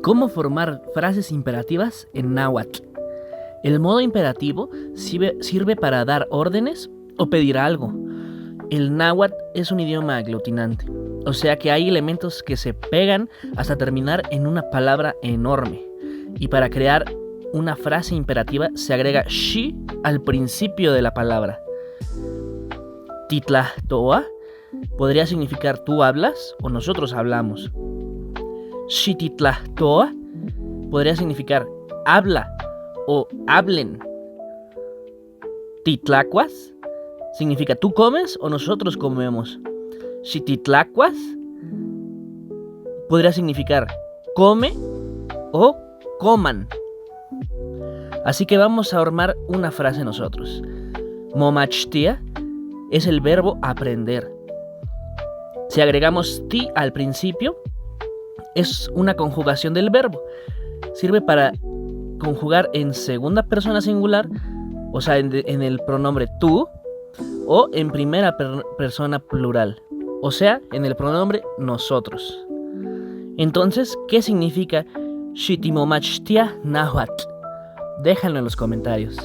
¿Cómo formar frases imperativas en náhuatl? El modo imperativo sirve para dar órdenes o pedir algo. El náhuatl es un idioma aglutinante, o sea que hay elementos que se pegan hasta terminar en una palabra enorme. Y para crear una frase imperativa se agrega shi al principio de la palabra. Titlahtoa podría significar tú hablas o nosotros hablamos. Xititlahtoa podría significar habla o hablen. Titlacuas significa tú comes o nosotros comemos. Xititlacuas podría significar come o coman. Así que vamos a armar una frase nosotros. Momachtia es el verbo aprender. Si agregamos ti al principio, es una conjugación del verbo. Sirve para conjugar en segunda persona singular, o sea, en el pronombre tú, o en primera persona plural, o sea, en el pronombre nosotros. Entonces, ¿qué significa Xitimomachtia náhuatl? Déjalo en los comentarios.